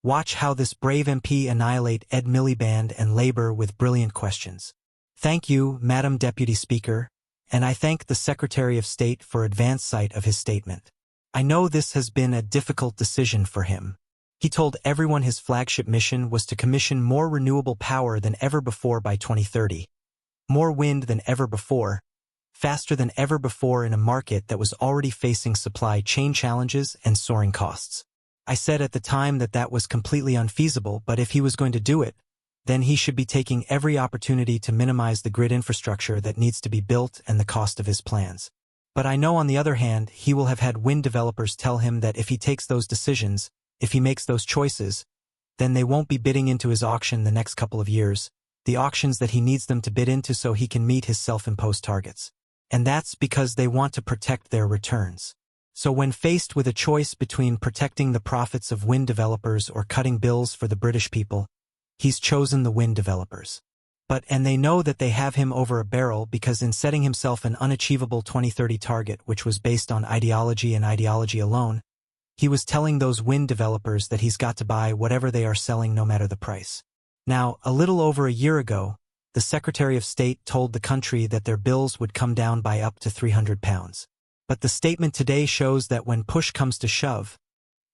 Watch how this brave MP annihilate Ed Miliband and Labour with brilliant questions. Thank you, Madam Deputy Speaker, and I thank the Secretary of State for advance sight of his statement. I know this has been a difficult decision for him. He told everyone his flagship mission was to commission more renewable power than ever before by 2030. More wind than ever before, faster than ever before in a market that was already facing supply chain challenges and soaring costs. I said at the time that that was completely unfeasible, but if he was going to do it, then he should be taking every opportunity to minimize the grid infrastructure that needs to be built and the cost of his plans. But I know on the other hand, he will have had wind developers tell him that if he takes those decisions, if he makes those choices, then they won't be bidding into his auction the next couple of years, the auctions that he needs them to bid into so he can meet his self-imposed targets. And that's because they want to protect their returns. So when faced with a choice between protecting the profits of wind developers or cutting bills for the British people, he's chosen the wind developers. And they know that they have him over a barrel because in setting himself an unachievable 2030 target which was based on ideology and ideology alone, he was telling those wind developers that he's got to buy whatever they are selling no matter the price. Now, a little over a year ago, the Secretary of State told the country that their bills would come down by up to £300. But the statement today shows that when push comes to shove,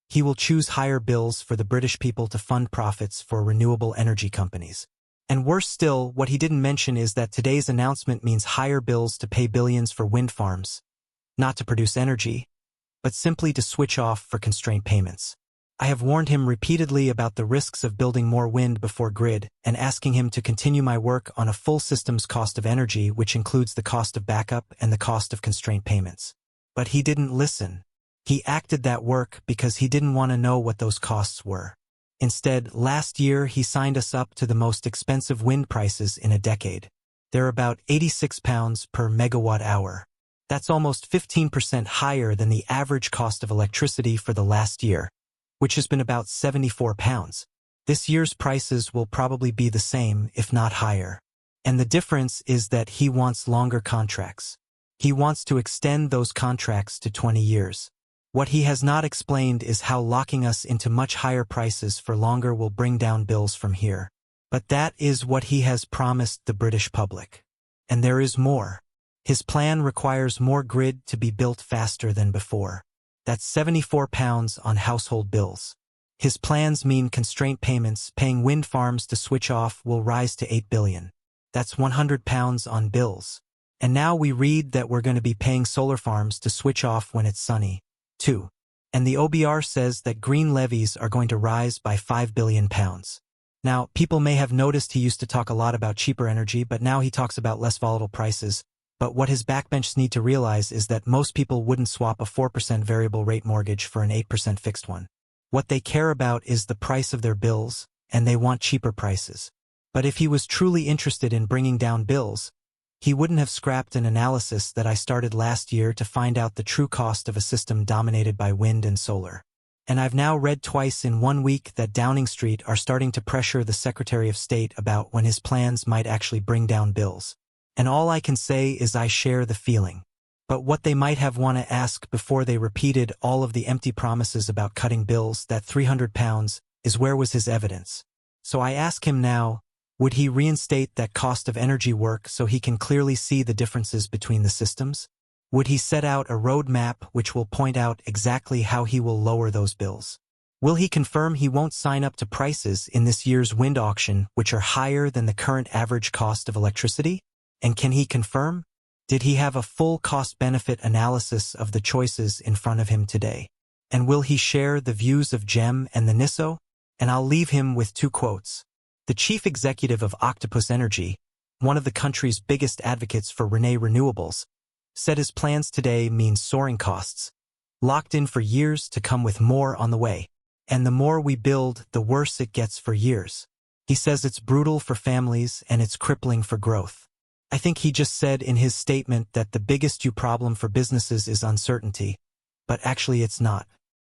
he will choose higher bills for the British people to fund profits for renewable energy companies. And worse still, what he didn't mention is that today's announcement means higher bills to pay billions for wind farms, not to produce energy, but simply to switch off for constraint payments. I have warned him repeatedly about the risks of building more wind before grid and asking him to continue my work on a full system's cost of energy, which includes the cost of backup and the cost of constraint payments. But he didn't listen. He acted that work because he didn't want to know what those costs were. Instead, last year he signed us up to the most expensive wind prices in a decade. They're about £86 per megawatt hour. That's almost 15% higher than the average cost of electricity for the last year, which has been about £74. This year's prices will probably be the same, if not higher. And the difference is that he wants longer contracts. He wants to extend those contracts to 20 years. What he has not explained is how locking us into much higher prices for longer will bring down bills from here. But that is what he has promised the British public. And there is more. His plan requires more grid to be built faster than before. That's £74 on household bills. His plans mean constraint payments paying wind farms to switch off will rise to £8 billion. That's £100 on bills. And now we read that we're going to be paying solar farms to switch off when it's sunny, too. And the OBR says that green levies are going to rise by £5 billion. Now, people may have noticed he used to talk a lot about cheaper energy, but now he talks about less volatile prices. But what his backbenchers need to realize is that most people wouldn't swap a 4% variable rate mortgage for an 8% fixed one. What they care about is the price of their bills, and they want cheaper prices. But if he was truly interested in bringing down bills, he wouldn't have scrapped an analysis that I started last year to find out the true cost of a system dominated by wind and solar. And I've now read twice in 1 week that Downing Street are starting to pressure the Secretary of State about when his plans might actually bring down bills. And all I can say is I share the feeling. But what they might have want to ask before they repeated all of the empty promises about cutting bills, that £300, is where was his evidence? So I ask him now, would he reinstate that cost of energy work so he can clearly see the differences between the systems? Would he set out a roadmap which will point out exactly how he will lower those bills? Will he confirm he won't sign up to prices in this year's wind auction which are higher than the current average cost of electricity? And can he confirm? Did he have a full cost-benefit analysis of the choices in front of him today? And will he share the views of GEM and the NISO? And I'll leave him with 2 quotes. The chief executive of Octopus Energy, one of the country's biggest advocates for renewables, said his plans today mean soaring costs, locked in for years to come with more on the way. And the more we build, the worse it gets for years. He says it's brutal for families and it's crippling for growth. I think he just said in his statement that the biggest problem for businesses is uncertainty, but actually it's not.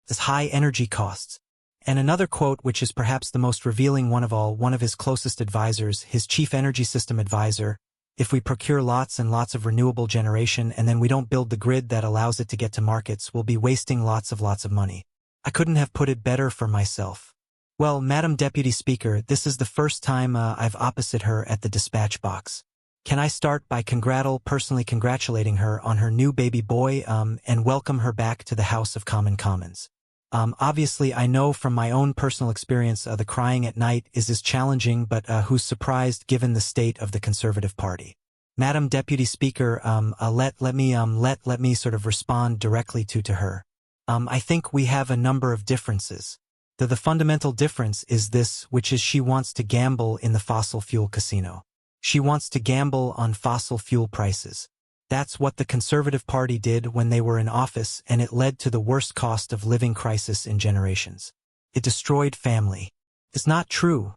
It's high energy costs. And another quote, which is perhaps the most revealing one of all, one of his closest advisors, his chief energy system advisor, if we procure lots and lots of renewable generation and then we don't build the grid that allows it to get to markets, we'll be wasting lots of money. I couldn't have put it better for myself. Well, Madam Deputy Speaker, this is the first time I've opposite her at the dispatch box. Can I start by personally congratulating her on her new baby boy, and welcome her back to the House of Commons. Obviously, I know from my own personal experience the crying at night is as challenging, but who's surprised given the state of the Conservative Party? Madam Deputy Speaker, let me sort of respond directly to her. I think we have a number of differences. The fundamental difference is this, which is she wants to gamble in the fossil fuel casino. She wants to gamble on fossil fuel prices. That's what the Conservative Party did when they were in office, and it led to the worst cost of living crisis in generations. It destroyed family. It's not true,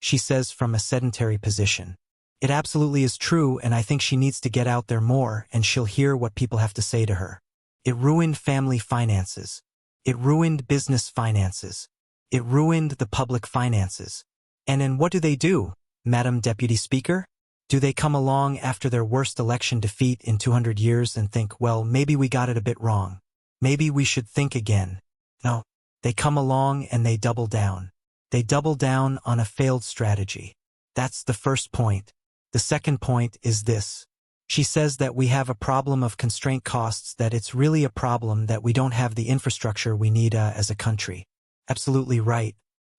she says from a sedentary position. It absolutely is true, and I think she needs to get out there more, and she'll hear what people have to say to her. It ruined family finances. It ruined business finances. It ruined the public finances. And then what do, Madam Deputy Speaker? Do they come along after their worst election defeat in 200 years and think, well, maybe we got it a bit wrong. Maybe we should think again? No. They come along and they double down. They double down on a failed strategy. That's the first point. The second point is this. She says that we have a problem of constraint costs, that it's really a problem that we don't have the infrastructure we need as a country. Absolutely right.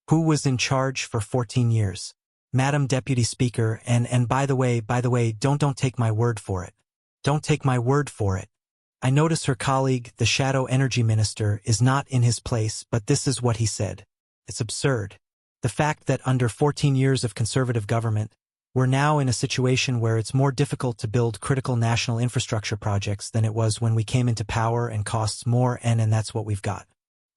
Who was in charge for 14 years? Madam Deputy Speaker, and by the way, don't take my word for it. Don't take my word for it. I notice her colleague, the Shadow Energy Minister, is not in his place, but this is what he said. It's absurd. The fact that under 14 years of Conservative government, we're now in a situation where it's more difficult to build critical national infrastructure projects than it was when we came into power, and costs more, and that's what we've got.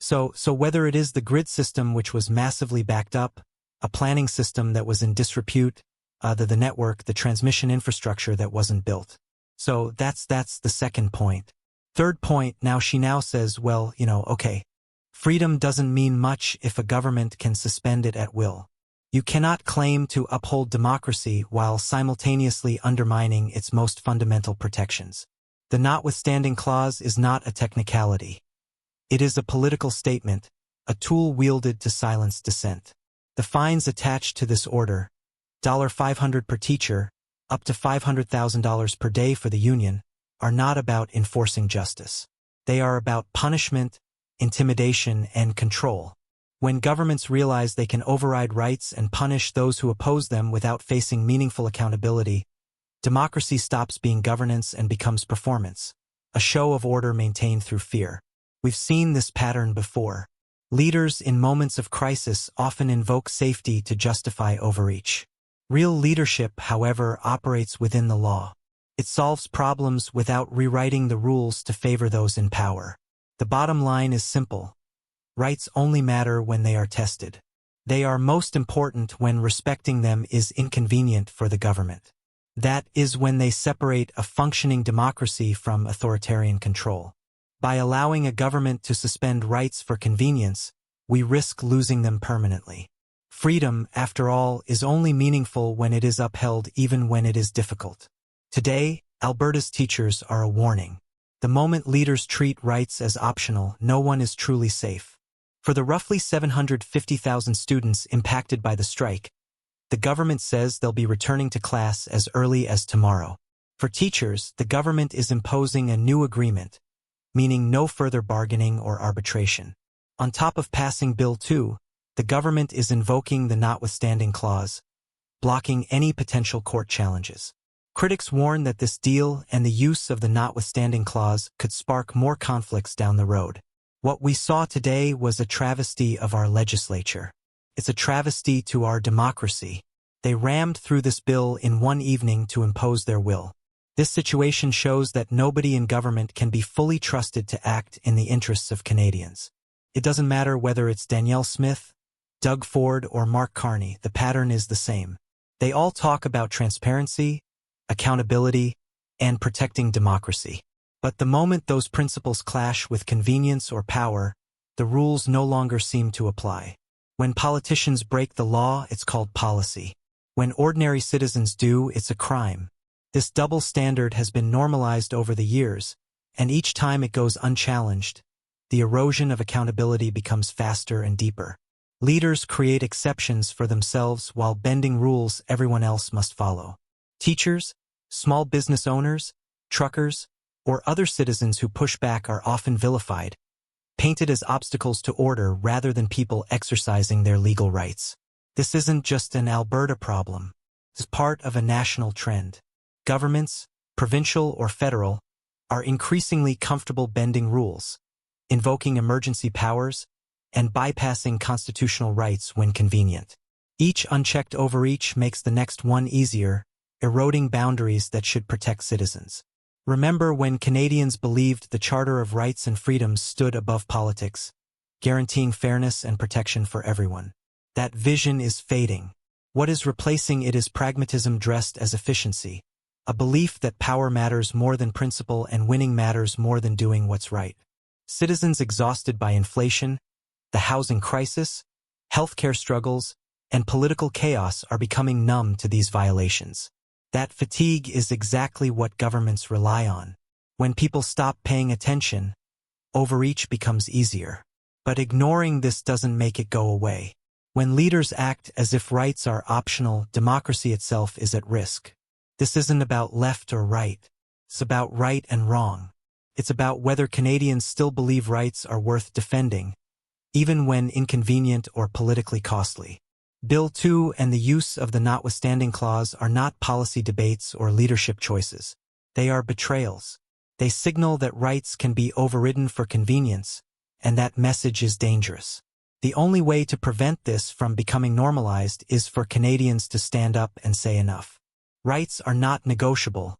So whether it is the grid system, which was massively backed up, a planning system that was in disrepute, the network, the transmission infrastructure that wasn't built. So that's the second point. Third point, she now says, well, okay. Freedom doesn't mean much if a government can suspend it at will. You cannot claim to uphold democracy while simultaneously undermining its most fundamental protections. The notwithstanding clause is not a technicality. It is a political statement, a tool wielded to silence dissent. The fines attached to this order, $500 per teacher, up to $500,000 per day for the union, are not about enforcing justice. They are about punishment, intimidation, and control. When governments realize they can override rights and punish those who oppose them without facing meaningful accountability, democracy stops being governance and becomes performance, a show of order maintained through fear. We've seen this pattern before. Leaders in moments of crisis often invoke safety to justify overreach. Real leadership, however, operates within the law. It solves problems without rewriting the rules to favor those in power. The bottom line is simple. Rights only matter when they are tested. They are most important when respecting them is inconvenient for the government. That is when they separate a functioning democracy from authoritarian control. By allowing a government to suspend rights for convenience, we risk losing them permanently. Freedom, after all, is only meaningful when it is upheld, even when it is difficult. Today, Alberta's teachers are a warning. The moment leaders treat rights as optional, no one is truly safe. For the roughly 750,000 students impacted by the strike, the government says they'll be returning to class as early as tomorrow. For teachers, the government is imposing a new agreement, meaning no further bargaining or arbitration. On top of passing Bill 2, the government is invoking the notwithstanding clause, blocking any potential court challenges. Critics warn that this deal and the use of the notwithstanding clause could spark more conflicts down the road. What we saw today was a travesty of our legislature. It's a travesty to our democracy. They rammed through this bill in one evening to impose their will. This situation shows that nobody in government can be fully trusted to act in the interests of Canadians. It doesn't matter whether it's Danielle Smith, Doug Ford, or Mark Carney, the pattern is the same. They all talk about transparency, accountability, and protecting democracy. But the moment those principles clash with convenience or power, the rules no longer seem to apply. When politicians break the law, it's called policy. When ordinary citizens do, it's a crime. This double standard has been normalized over the years, and each time it goes unchallenged, the erosion of accountability becomes faster and deeper. Leaders create exceptions for themselves while bending rules everyone else must follow. Teachers, small business owners, truckers, or other citizens who push back are often vilified, painted as obstacles to order rather than people exercising their legal rights. This isn't just an Alberta problem. It's part of a national trend. Governments, provincial or federal, are increasingly comfortable bending rules, invoking emergency powers, and bypassing constitutional rights when convenient. Each unchecked overreach makes the next one easier, eroding boundaries that should protect citizens. Remember when Canadians believed the Charter of Rights and Freedoms stood above politics, guaranteeing fairness and protection for everyone. That vision is fading. What is replacing it is pragmatism dressed as efficiency, a belief that power matters more than principle and winning matters more than doing what's right. Citizens exhausted by inflation, the housing crisis, healthcare struggles, and political chaos are becoming numb to these violations. That fatigue is exactly what governments rely on. When people stop paying attention, overreach becomes easier. But ignoring this doesn't make it go away. When leaders act as if rights are optional, democracy itself is at risk. This isn't about left or right. It's about right and wrong. It's about whether Canadians still believe rights are worth defending, even when inconvenient or politically costly. Bill 2 and the use of the notwithstanding clause are not policy debates or leadership choices. They are betrayals. They signal that rights can be overridden for convenience, and that message is dangerous. The only way to prevent this from becoming normalized is for Canadians to stand up and say enough. Rights are not negotiable,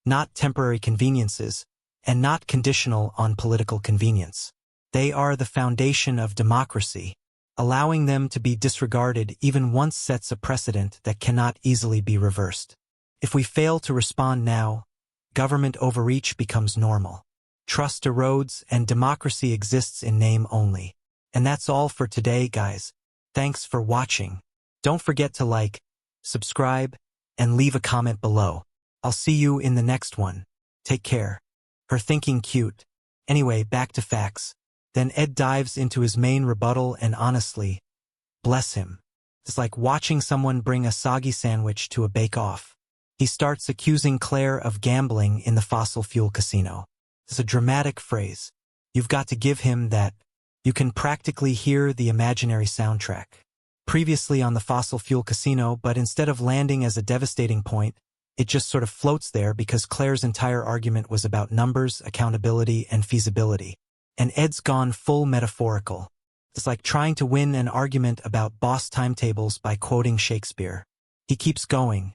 not temporary conveniences, and not conditional on political convenience. They are the foundation of democracy. Allowing them to be disregarded even once sets a precedent that cannot easily be reversed. If we fail to respond now, government overreach becomes normal. Trust erodes and democracy exists in name only. And that's all for today, guys. Thanks for watching. Don't forget to like, subscribe, and leave a comment below. I'll see you in the next one. Take care. Her thinking cute. Anyway, back to facts. Then Ed dives into his main rebuttal and honestly, bless him. It's like watching someone bring a soggy sandwich to a bake-off. He starts accusing Claire of gambling in the fossil fuel casino. It's a dramatic phrase. You've got to give him that. You can practically hear the imaginary soundtrack. Previously on the fossil fuel casino, but instead of landing as a devastating point, it just sort of floats there because Claire's entire argument was about numbers, accountability, and feasibility. And Ed's gone full metaphorical. It's like trying to win an argument about boss timetables by quoting Shakespeare. He keeps going,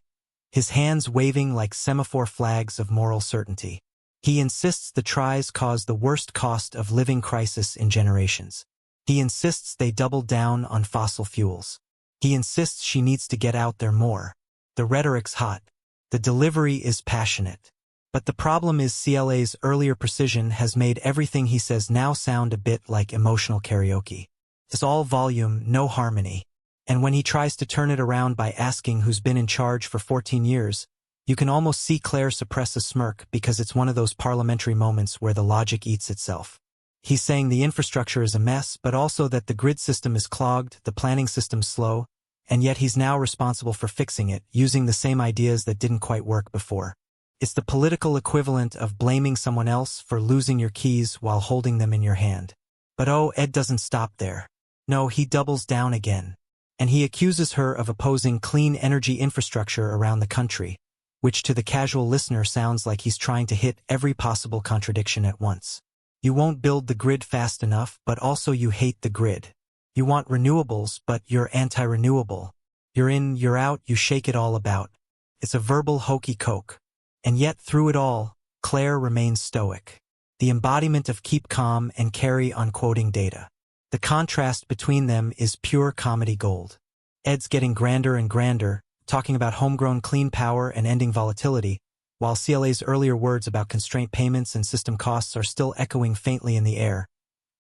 his hands waving like semaphore flags of moral certainty. He insists the tries cause the worst cost of living crisis in generations. He insists they double down on fossil fuels. He insists she needs to get out there more. The rhetoric's hot. The delivery is passionate. But the problem is CLA's earlier precision has made everything he says now sound a bit like emotional karaoke. It's all volume, no harmony. And when he tries to turn it around by asking who's been in charge for 14 years, you can almost see Claire suppress a smirk because it's one of those parliamentary moments where the logic eats itself. He's saying the infrastructure is a mess, but also that the grid system is clogged, the planning system's slow, and yet he's now responsible for fixing it, using the same ideas that didn't quite work before. It's the political equivalent of blaming someone else for losing your keys while holding them in your hand. But oh, Ed doesn't stop there. No, he doubles down again. And he accuses her of opposing clean energy infrastructure around the country, which to the casual listener sounds like he's trying to hit every possible contradiction at once. You won't build the grid fast enough, but also you hate the grid. You want renewables, but you're anti-renewable. You're in, you're out, you shake it all about. It's a verbal hokey coke. And yet, through it all, Claire remains stoic. The embodiment of keep calm and carry on quoting data. The contrast between them is pure comedy gold. Ed's getting grander and grander, talking about homegrown clean power and ending volatility, while CLA's earlier words about constraint payments and system costs are still echoing faintly in the air,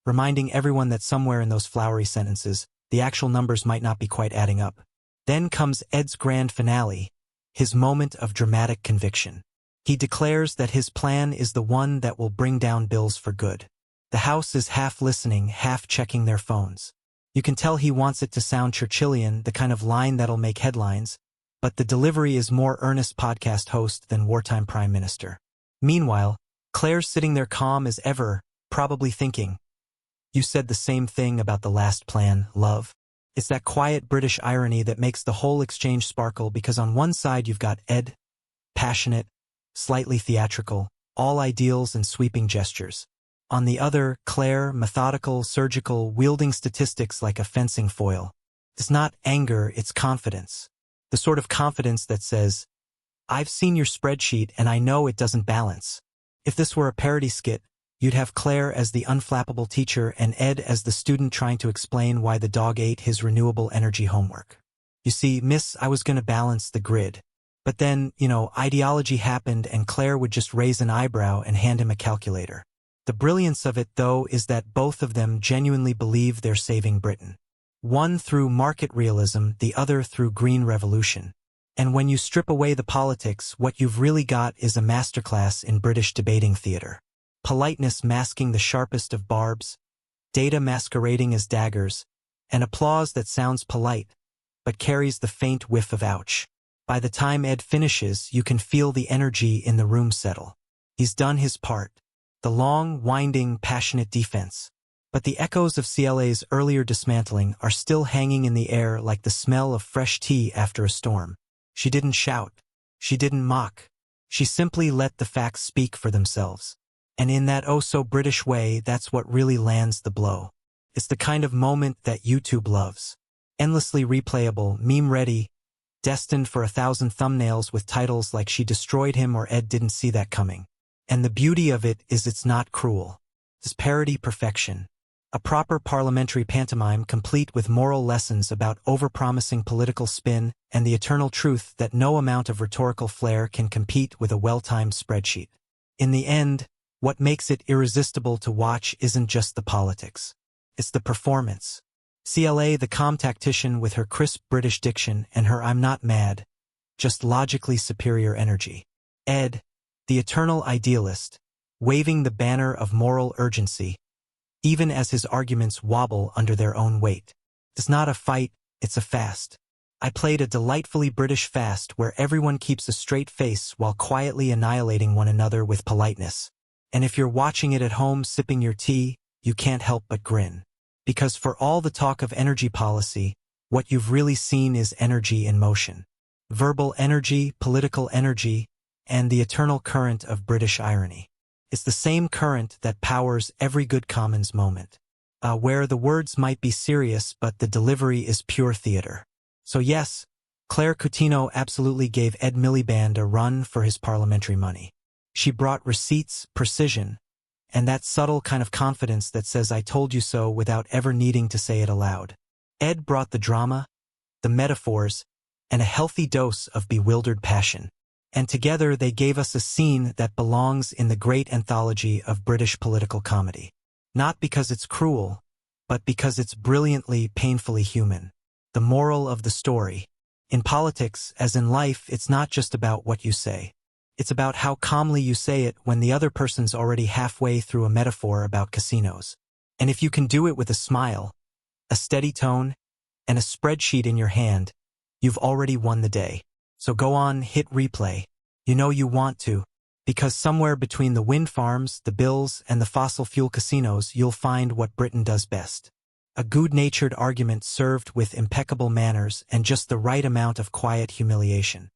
reminding everyone that somewhere in those flowery sentences, the actual numbers might not be quite adding up. Then comes Ed's grand finale, his moment of dramatic conviction. He declares that his plan is the one that will bring down bills for good. The House is half listening, half checking their phones. You can tell he wants it to sound Churchillian, the kind of line that'll make headlines, but the delivery is more earnest podcast host than wartime prime minister. Meanwhile, Claire's sitting there calm as ever, probably thinking, "You said the same thing about the last plan, love." It's that quiet British irony that makes the whole exchange sparkle, because on one side you've got Ed, passionate, slightly theatrical, all ideals and sweeping gestures. On the other, Claire, methodical, surgical, wielding statistics like a fencing foil. It's not anger, it's confidence. The sort of confidence that says, "I've seen your spreadsheet and I know it doesn't balance." If this were a parody skit, you'd have Claire as the unflappable teacher and Ed as the student trying to explain why the dog ate his renewable energy homework. "You see, miss, I was going to balance the grid. But then, ideology happened and Claire would just raise an eyebrow and hand him a calculator." The brilliance of it, though, is that both of them genuinely believe they're saving Britain. One through market realism, the other through green revolution. And when you strip away the politics, what you've really got is a masterclass in British debating theater. Politeness masking the sharpest of barbs, data masquerading as daggers, and applause that sounds polite, but carries the faint whiff of ouch. By the time Ed finishes, you can feel the energy in the room settle. He's done his part. The long, winding, passionate defense. But the echoes of CLA's earlier dismantling are still hanging in the air like the smell of fresh tea after a storm. She didn't shout. She didn't mock. She simply let the facts speak for themselves. And in that oh-so-British way, that's what really lands the blow. It's the kind of moment that YouTube loves. Endlessly replayable, meme-ready, destined for 1,000 thumbnails with titles like "She Destroyed Him" or "Ed Didn't See That Coming." And the beauty of it is it's not cruel. It's parody perfection. A proper parliamentary pantomime complete with moral lessons about overpromising political spin and the eternal truth that no amount of rhetorical flair can compete with a well-timed spreadsheet. In the end, what makes it irresistible to watch isn't just the politics. It's the performance. CLA, the calm tactician with her crisp British diction and her "I'm not mad," just logically superior energy. Ed, the eternal idealist, waving the banner of moral urgency, even as his arguments wobble under their own weight. It's not a fight, it's a fast. I played a delightfully British fast where everyone keeps a straight face while quietly annihilating one another with politeness. And if you're watching it at home sipping your tea, you can't help but grin. Because for all the talk of energy policy, what you've really seen is energy in motion. Verbal energy, political energy, and the eternal current of British irony. It's the same current that powers every good Commons moment, where the words might be serious but the delivery is pure theater. So yes, Claire Coutinho absolutely gave Ed Miliband a run for his parliamentary money. She brought receipts, precision, and that subtle kind of confidence that says "I told you so" without ever needing to say it aloud. Ed brought the drama, the metaphors, and a healthy dose of bewildered passion. And together they gave us a scene that belongs in the great anthology of British political comedy. Not because it's cruel, but because it's brilliantly, painfully human. The moral of the story. In politics, as in life, it's not just about what you say. It's about how calmly you say it when the other person's already halfway through a metaphor about casinos. And if you can do it with a smile, a steady tone, and a spreadsheet in your hand, you've already won the day. So go on, hit replay. You know you want to, because somewhere between the wind farms, the bills, and the fossil fuel casinos, you'll find what Britain does best. A good-natured argument served with impeccable manners and just the right amount of quiet humiliation.